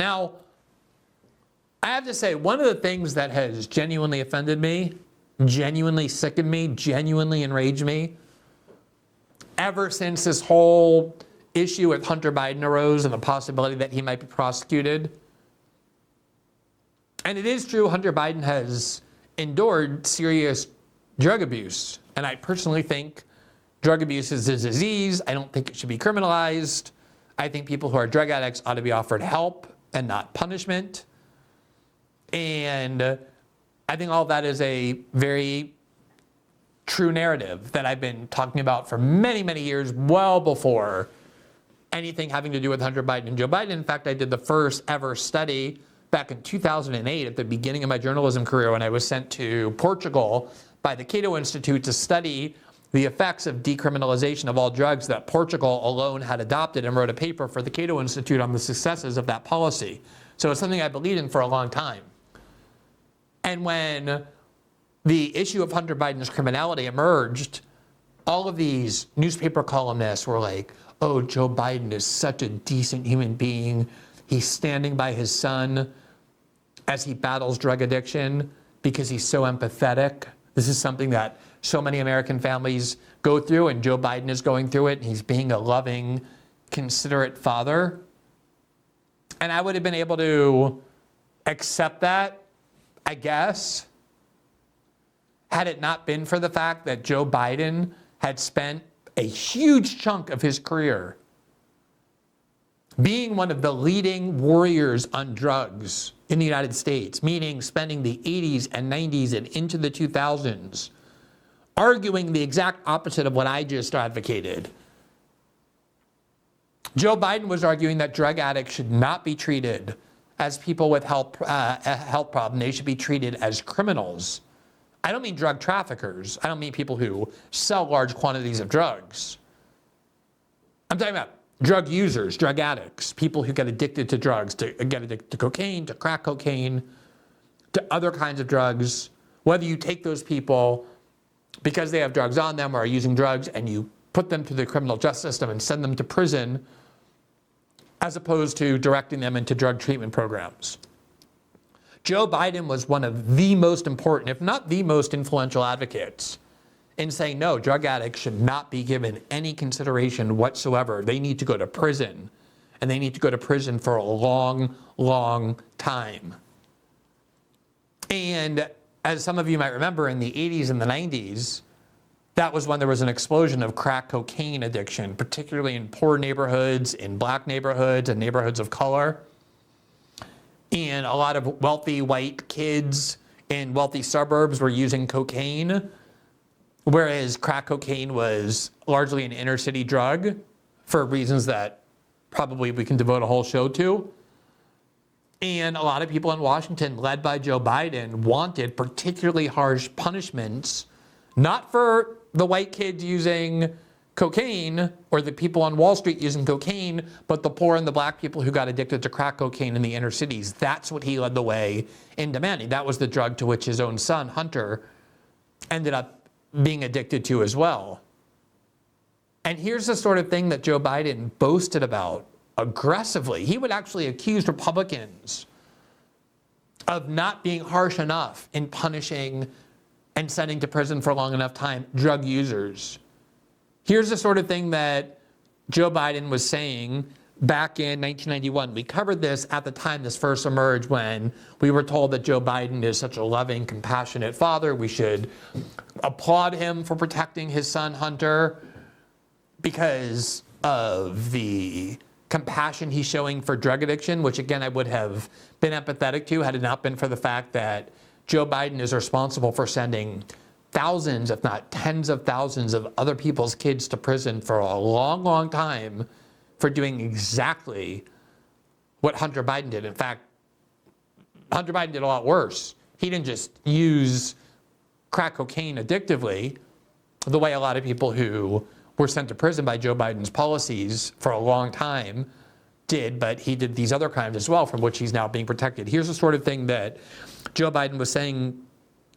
Now, I have to say, one of the things that has genuinely offended me, genuinely sickened me, genuinely enraged me, ever since this whole issue with Hunter Biden arose and the possibility that he might be prosecuted. And it is true, Hunter Biden has endured serious drug abuse. And I personally think drug abuse is a disease. I don't think it should be criminalized. I think people who are drug addicts ought to be offered help and not punishment. And I think all of that is a very true narrative that I've been talking about for many, many years, well before anything having to do with Hunter Biden and Joe Biden. In fact, I did the first ever study back in 2008 at the beginning of my journalism career when I was sent to Portugal by the Cato Institute to study the effects of decriminalization of all drugs that Portugal alone had adopted, and wrote a paper for the Cato Institute on the successes of that policy. So it's something I believed in for a long time. And when the issue of Hunter Biden's criminality emerged, all of these newspaper columnists were like, oh, Joe Biden is such a decent human being. He's standing by his son as he battles drug addiction because he's so empathetic. This is something that so many American families go through, and Joe Biden is going through it, and he's being a loving, considerate father. And I would have been able to accept that, I guess, had it not been for the fact that Joe Biden had spent a huge chunk of his career being one of the leading warriors on drugs in the United States, meaning spending the 80s and 90s and into the 2000s arguing the exact opposite of what I just advocated. Joe Biden was arguing that drug addicts should not be treated as people with a health problem. They should be treated as criminals. I don't mean drug traffickers. I don't mean people who sell large quantities of drugs. I'm talking about drug users, drug addicts, people who get addicted to drugs, get addicted to cocaine, to crack cocaine, to other kinds of drugs. Whether you take those people because they have drugs on them or are using drugs and you put them through the criminal justice system and send them to prison, as opposed to directing them into drug treatment programs. Joe Biden was one of the most important, if not the most influential advocates in saying, no, drug addicts should not be given any consideration whatsoever. They need to go to prison, and they need to go to prison for a long, long time. And as some of you might remember, in the 80s and the 90s, that was when there was an explosion of crack cocaine addiction, particularly in poor neighborhoods, in black neighborhoods, and neighborhoods of color. And a lot of wealthy white kids in wealthy suburbs were using cocaine, whereas crack cocaine was largely an inner city drug for reasons that probably we can devote a whole show to. And a lot of people in Washington, led by Joe Biden, wanted particularly harsh punishments, not for the white kids using cocaine or the people on Wall Street using cocaine, but the poor and the black people who got addicted to crack cocaine in the inner cities. That's what he led the way in demanding. That was the drug to which his own son, Hunter, ended up being addicted to as well. And here's the sort of thing that Joe Biden boasted about aggressively. He would actually accuse Republicans of not being harsh enough in punishing and sending to prison for a long enough time drug users. Here's the sort of thing that Joe Biden was saying back in 1991. We covered this at the time this first emerged, when we were told that Joe Biden is such a loving, compassionate father. We should applaud him for protecting his son, Hunter, because of the compassion he's showing for drug addiction, which again, I would have been empathetic to had it not been for the fact that Joe Biden is responsible for sending thousands, if not tens of thousands of other people's kids to prison for a long, long time for doing exactly what Hunter Biden did. In fact, Hunter Biden did a lot worse. He didn't just use crack cocaine addictively, the way a lot of people who were sent to prison by Joe Biden's policies for a long time did, but he did these other crimes as well, from which he's now being protected. Here's the sort of thing that Joe Biden was saying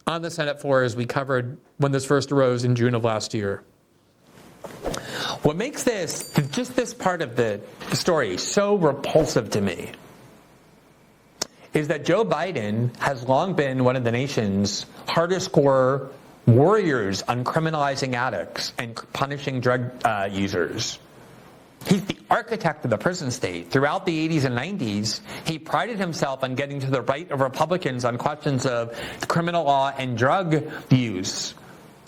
on the Senate floor, as we covered when this first arose in June of last year. What makes this, just this part of the story, so repulsive to me is that Joe Biden has long been one of the nation's hardest core warriors on criminalizing addicts and punishing drug users. He's the architect of the prison state. Throughout the 80s and 90s, he prided himself on getting to the right of Republicans on questions of criminal law and drug use.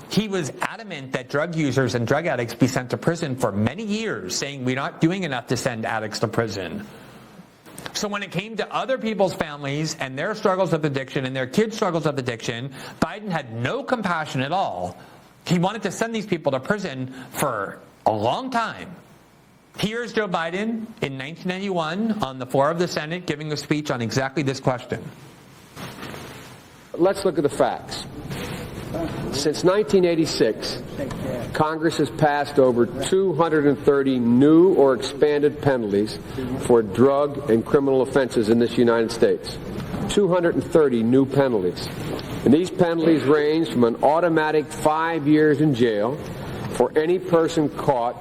He was adamant that drug users and drug addicts be sent to prison for many years, saying we're not doing enough to send addicts to prison. So when it came to other people's families and their struggles with addiction and their kids' struggles with addiction, Biden had no compassion at all. He wanted to send these people to prison for a long time. Here's Joe Biden in 1991 on the floor of the Senate giving a speech on exactly this question. Let's look at the facts. Since 1986, Congress has passed over 230 new or expanded penalties for drug and criminal offenses in this United States. 230 new penalties. And these penalties range from an automatic 5 years in jail for any person caught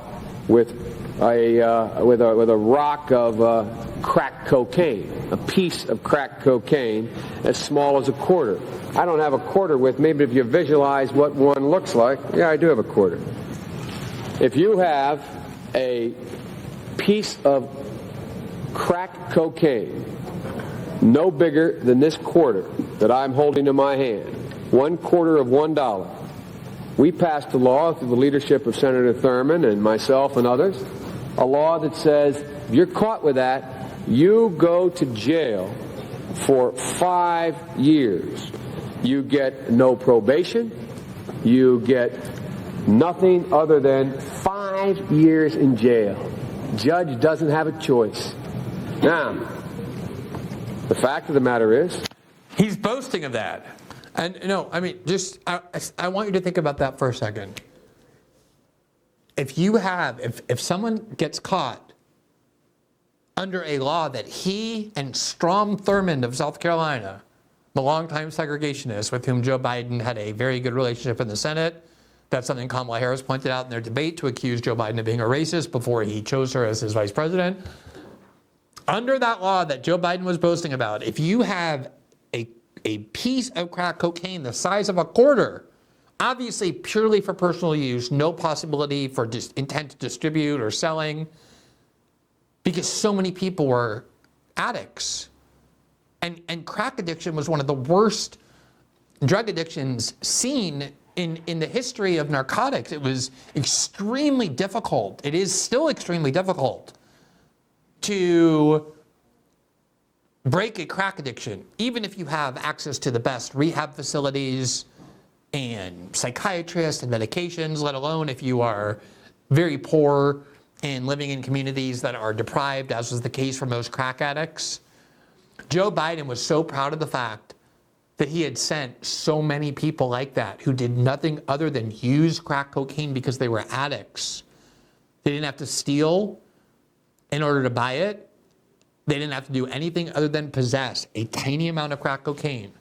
with a rock of crack cocaine, a piece of crack cocaine as small as a quarter. I don't have a quarter with me, but if you visualize what one looks like, yeah, I do have a quarter. If you have a piece of crack cocaine no bigger than this quarter that I'm holding in my hand, 1/4 of $1, we passed a law through the leadership of Senator Thurmond and myself and others, a law that says if you're caught with that, you go to jail for 5 years. You get no probation. You get nothing other than 5 years in jail. Judge doesn't have a choice. Now, the fact of the matter is, he's boasting of that. And no, I mean, I want you to think about that for a second. If someone gets caught under a law that he and Strom Thurmond of South Carolina, the longtime segregationist with whom Joe Biden had a very good relationship in the Senate, that's something Kamala Harris pointed out in their debate to accuse Joe Biden of being a racist before he chose her as his vice president. Under that law that Joe Biden was boasting about, if you have a piece of crack cocaine the size of a quarter, obviously purely for personal use, no possibility for intent to distribute or selling, because so many people were addicts. And crack addiction was one of the worst drug addictions seen in the history of narcotics. It was extremely difficult. It is still extremely difficult to break a crack addiction, even if you have access to the best rehab facilities and psychiatrists and medications, let alone if you are very poor and living in communities that are deprived, as was the case for most crack addicts. Joe Biden was so proud of the fact that he had sent so many people like that who did nothing other than use crack cocaine because they were addicts. They didn't have to steal in order to buy it. They didn't have to do anything other than possess a tiny amount of crack cocaine.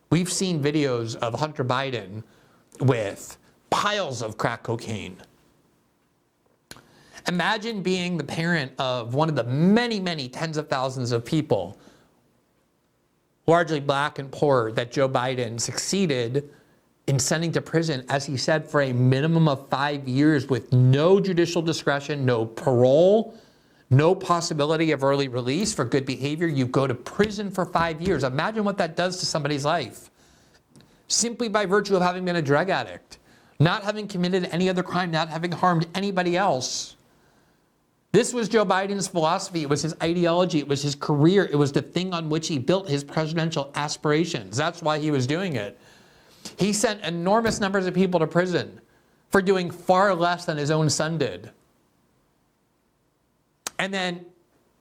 We've seen videos of Hunter Biden with piles of crack cocaine. Imagine being the parent of one of the many, many tens of thousands of people, largely black and poor, that Joe Biden succeeded in sending to prison, as he said, for a minimum of 5 years with no judicial discretion, no parole, no possibility of early release for good behavior. You go to prison for 5 years. Imagine what that does to somebody's life. Simply by virtue of having been a drug addict, not having committed any other crime, not having harmed anybody else. This was Joe Biden's philosophy. It was his ideology. It was his career. It was the thing on which he built his presidential aspirations. That's why he was doing it. He sent enormous numbers of people to prison for doing far less than his own son did. And then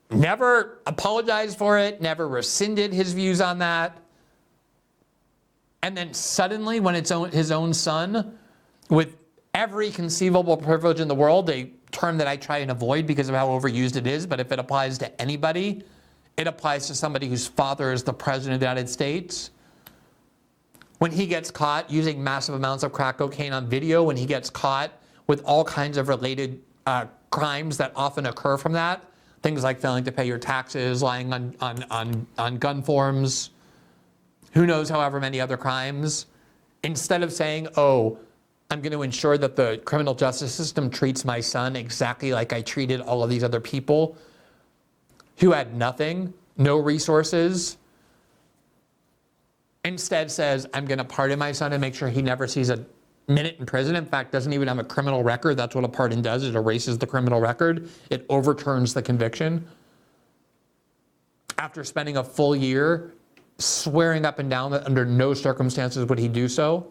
never apologized for it, never rescinded his views on that. And then suddenly, when it's his own son, with every conceivable privilege in the world, a term that I try and avoid because of how overused it is, but if it applies to anybody, it applies to somebody whose father is the president of the United States. When he gets caught using massive amounts of crack cocaine on video, when he gets caught with all kinds of related crimes that often occur from that Things like failing to pay your taxes, lying on gun forms, who knows, however many other crimes. Instead of saying, oh, I'm going to ensure that the criminal justice system treats my son exactly like I treated all of these other people who had nothing, no resources, instead says, I'm going to pardon my son and make sure he never sees a minute in prison. In fact, doesn't even have a criminal record. That's what a pardon does. It erases the criminal record. It overturns the conviction. After spending a full year swearing up and down that under no circumstances would he do so,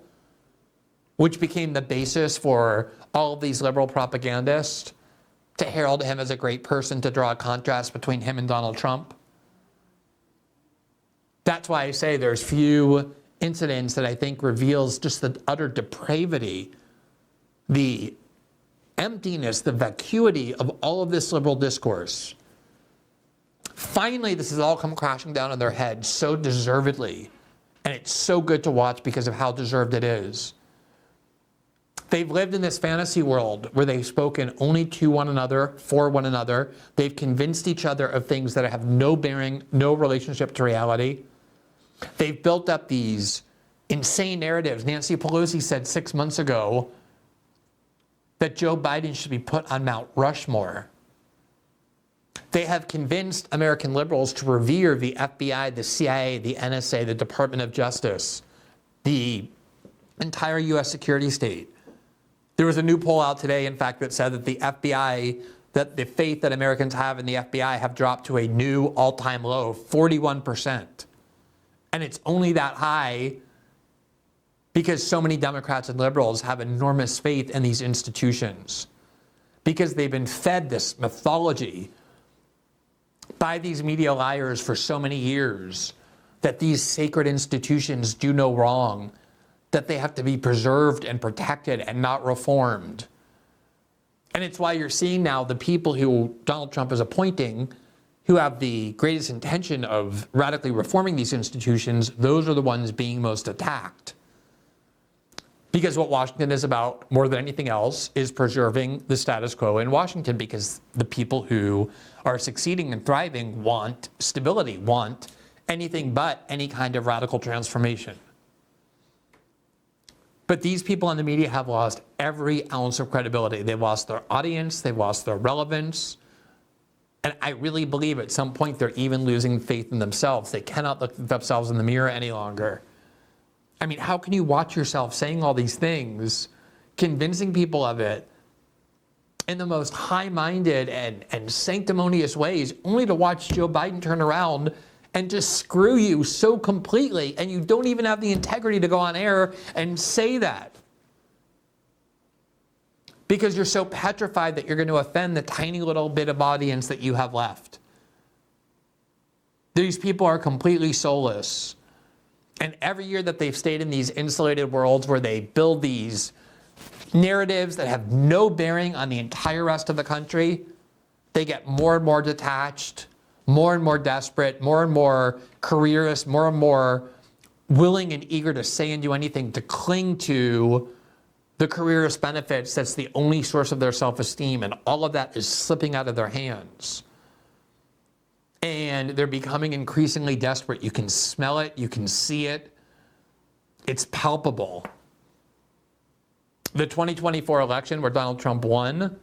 which became the basis for all of these liberal propagandists to herald him as a great person, to draw a contrast between him and Donald Trump. That's why I say there's few incidents that I think reveals just the utter depravity, the emptiness, the vacuity of all of this liberal discourse. Finally, this has all come crashing down on their heads so deservedly, and it's so good to watch because of how deserved it is. They've lived in this fantasy world where they've spoken only to one another, for one another. They've convinced each other of things that have no bearing, no relationship to reality. They've built up these insane narratives. Nancy Pelosi said 6 months ago that Joe Biden should be put on Mount Rushmore. They have convinced American liberals to revere the FBI, the CIA, the NSA, the Department of Justice, the entire U.S. security state. There was a new poll out today, in fact, that said that the FBI, that the faith that Americans have in the FBI have dropped to a new all-time low, 41%. And it's only that high because so many Democrats and liberals have enormous faith in these institutions, because they've been fed this mythology by these media liars for so many years that these sacred institutions do no wrong, that they have to be preserved and protected and not reformed. And it's why you're seeing now the people who Donald Trump is appointing, who have the greatest intention of radically reforming these institutions, those are the ones being most attacked. Because what Washington is about, more than anything else, is preserving the status quo in Washington, because the people who are succeeding and thriving want stability, want anything but any kind of radical transformation. But these people in the media have lost every ounce of credibility. They've lost their audience, they've lost their relevance. And I really believe at some point they're even losing faith in themselves. They cannot look at themselves in the mirror any longer. I mean, how can you watch yourself saying all these things, convincing people of it in the most high-minded and sanctimonious ways, only to watch Joe Biden turn around and just screw you so completely, and you don't even have the integrity to go on air and say that? Because you're so petrified that you're going to offend the tiny little bit of audience that you have left. These people are completely soulless. And every year that they've stayed in these insulated worlds where they build these narratives that have no bearing on the entire rest of the country, they get more and more detached, more and more desperate, more and more careerist, more and more willing and eager to say and do anything to cling to the careerist benefits that's the only source of their self-esteem, and all of that is slipping out of their hands. And they're becoming increasingly desperate. You can smell it, you can see it. It's palpable. The 2024 election where Donald Trump won,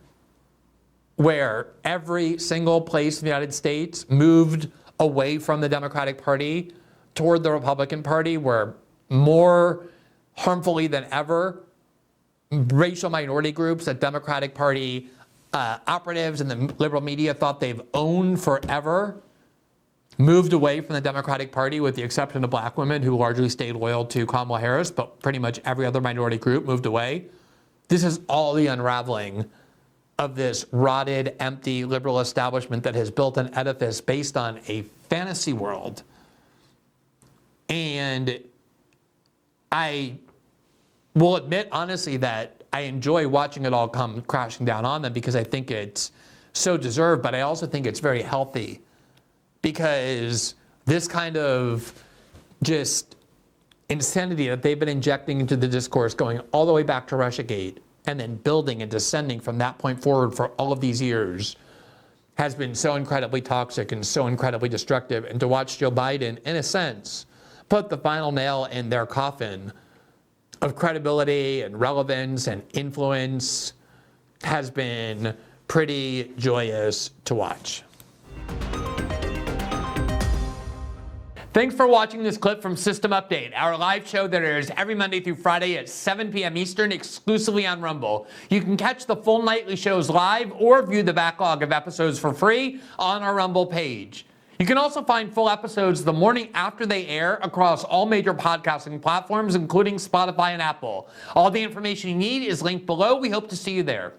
where every single place in the United States moved away from the Democratic Party toward the Republican Party, where more harmfully than ever, racial minority groups that Democratic Party operatives and the liberal media thought they've owned forever moved away from the Democratic Party, with the exception of black women who largely stayed loyal to Kamala Harris, but pretty much every other minority group moved away. This is all the unraveling of this rotted, empty liberal establishment that has built an edifice based on a fantasy world. And I will admit, honestly, that I enjoy watching it all come crashing down on them, because I think it's so deserved, but I also think it's very healthy, because this kind of just insanity that they've been injecting into the discourse, going all the way back to Russiagate and then building and descending from that point forward for all of these years, has been so incredibly toxic and so incredibly destructive. And to watch Joe Biden, in a sense, put the final nail in their coffin of credibility and relevance and influence has been pretty joyous to watch. Thanks for watching this clip from System Update, our live show that airs every Monday through Friday at 7 p.m. Eastern, exclusively on Rumble. You can catch the full nightly shows live or view the backlog of episodes for free on our Rumble page. You can also find full episodes the morning after they air across all major podcasting platforms, including Spotify and Apple. All the information you need is linked below. We hope to see you there.